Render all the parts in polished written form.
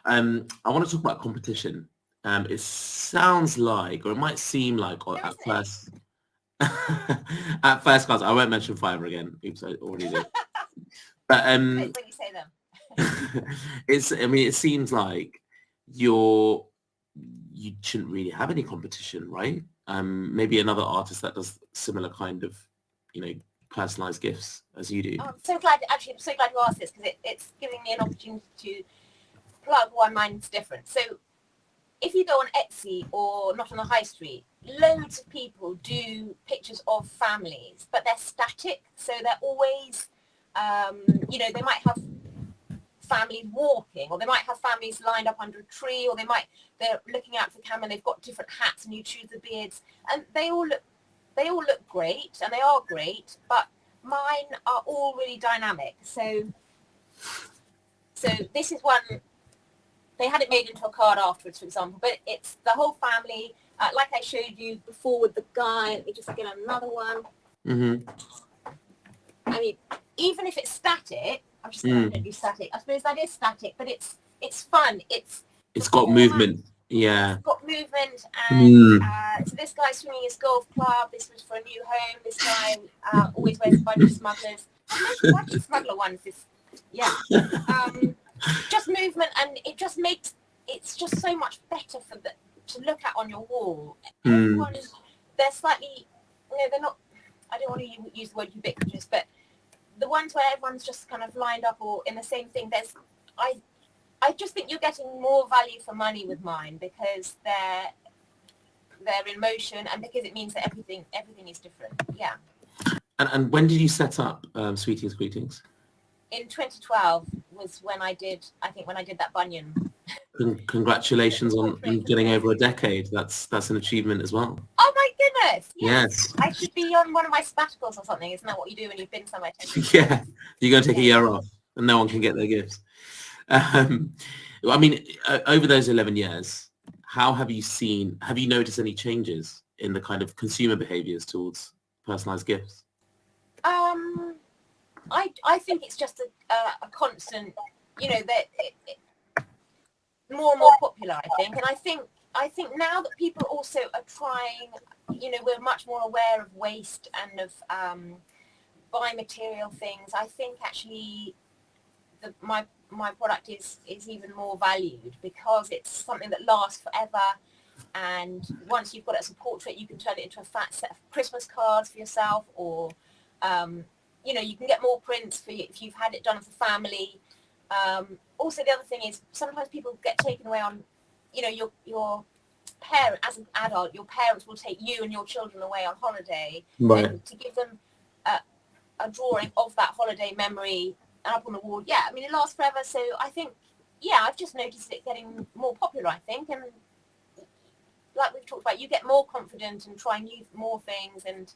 I want to talk about competition. It sounds like, or it might seem like, or No, at isn't it? first, at first glance, I won't mention Fiverr again. Oops, I already did. But When you say them. I mean, it seems like you shouldn't really have any competition, right? Maybe another artist that does similar kind of, personalized gifts as you do. Oh, I'm so glad you asked this, because it's giving me an opportunity to plug why mine's different. So if you go on Etsy or Not on the High Street, loads of people do pictures of families, but they're static. So they're always, they might have families walking, or they might have families lined up under a tree, or they're looking out for the camera and they've got different hats and you choose the beards, and they all look great, and they are great, but mine are all really dynamic. So this is one, they had it made into a card afterwards, for example, but it's the whole family, like I showed you before with the guy. Let me just get another one. Mm-hmm. I mean, even if it's static, I'm just going to do static. I suppose that is static, but it's fun. It's got movement. Yeah. It's got movement, and so this guy's swinging his golf club. This was for a new home. This guy always wears budgie smugglers. The budgie smuggler ones is, yeah. Just movement, and it's just so much better to look at on your wall. Everyone, they're slightly, they're not, I don't want to use the word ubiquitous, but the ones where everyone's just kind of lined up or in the same thing, I just think you're getting more value for money with mine, because they're in motion, and because it means that everything is different. Yeah. And when did you set up Sweeties Greetings? In 2012 was when I did that bunion. Congratulations on getting over a decade. That's an achievement as well. Oh my goodness! Yes. I should be on one of my sabbaticals or something. Isn't that what you do when you've been somewhere? Yeah, you're going to take a year off, and no one can get their gifts. I mean, over those 11 years, have you noticed any changes in the kind of consumer behaviors towards personalized gifts? I think it's just a constant, that more and more popular, I think. And I think now that people also are trying, we're much more aware of waste and of biomaterial things. I think actually my product is even more valued, because it's something that lasts forever. And once you've got it as a portrait, you can turn it into a fat set of Christmas cards for yourself, or you can get more prints if you've had it done for family. Also, the other thing is, sometimes people get taken away on, your parent, as an adult, your parents will take you and your children away on holiday, right, and to give them a drawing of that holiday memory and up on the wall. Yeah, I mean, it lasts forever. So I think, I've just noticed it getting more popular, I think. And like we've talked about, you get more confident and try more things. And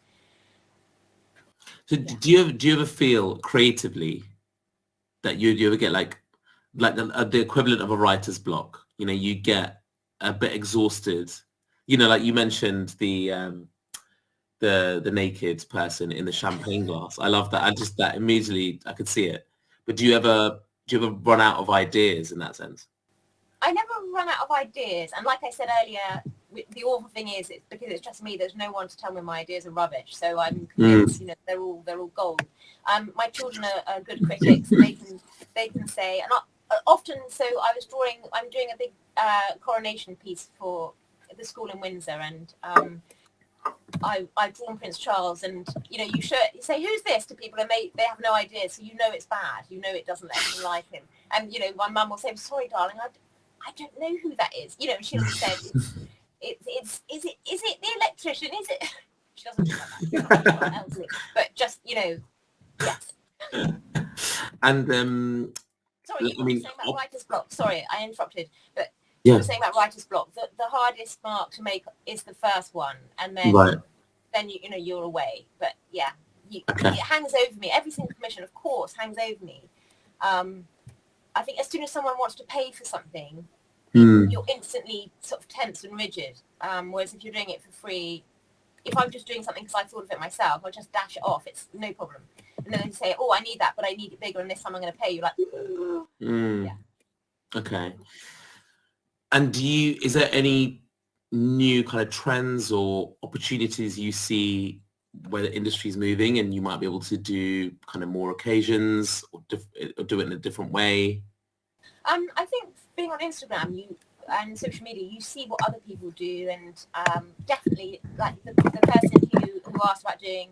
so do you ever feel creatively that you ever get like the equivalent of a writer's block? You get a bit exhausted, like you mentioned the naked person in the champagne glass. I love that. I just, that immediately I could see it. But do you ever run out of ideas in that sense? I never run out of ideas. And like I said earlier, the awful thing is, it's because it's just me. There's no one to tell me my ideas are rubbish. So I'm convinced, they're all gold. My children are good critics, and they can say, and often. So I'm doing a big coronation piece for the school in Windsor, and I've drawn Prince Charles, and you say, who's this to people, and they have no idea. So it's bad. It doesn't let anything like him. And my mum will say, I'm sorry, darling, I don't know who that is. She'll have said, is it the electrician? Is it? She doesn't do that. But just, yes. And sorry, you were saying about writer's block. Sorry, I interrupted. But you were saying about writer's block. The hardest mark to make is the first one, and then then you're away. But yeah, it hangs over me. Every single commission, of course, hangs over me. I think as soon as someone wants to pay for something, you're instantly sort of tense and rigid. Whereas if you're doing it for free, if I'm just doing something because I thought of it myself, I'll just dash it off. It's no problem. And then they say, oh, I need that, but I need it bigger, and this time I'm going to pay you. Like, yeah. Okay. And is there any new kind of trends or opportunities you see where the industry is moving and you might be able to do kind of more occasions or do it in a different way? I think being on Instagram, and social media, you see what other people do, and definitely like the person who asked about doing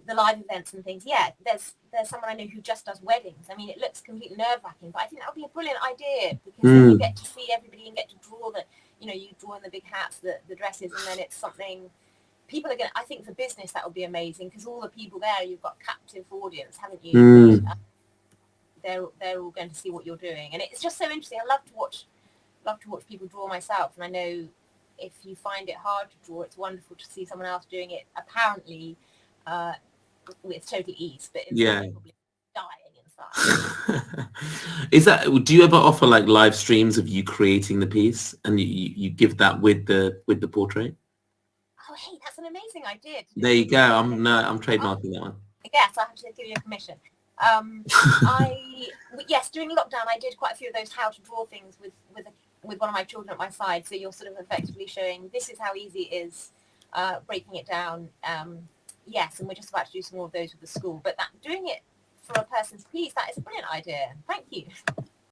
the live events and things. Yeah, there's someone I know who just does weddings. I mean, it looks completely nerve-wracking, but I think that would be a brilliant idea, because then you get to see everybody and get to draw you draw in the big hats, the dresses, and then it's something people are going to, I think for business that would be amazing, because all the people there, you've got captive audience, haven't you? And, they're all going to see what you're doing, and it's just so interesting. I love to watch people draw myself, and I know if you find it hard to draw, it's wonderful to see someone else doing it apparently with total ease, but Yeah. inside probably dying inside. Do you ever offer like live streams of you creating the piece and you give that with the portrait? Oh, hey, that's an amazing idea. There you go. I'm trademarking that one. Yes, I have to give you a commission. Yes, during lockdown, I did quite a few of those how to draw things with one of my children at my side. So you're sort of effectively showing this is how easy it is, breaking it down. Yes, and we're just about to do some more of those with the school. But doing it for a person's piece, that is a brilliant idea. Thank you.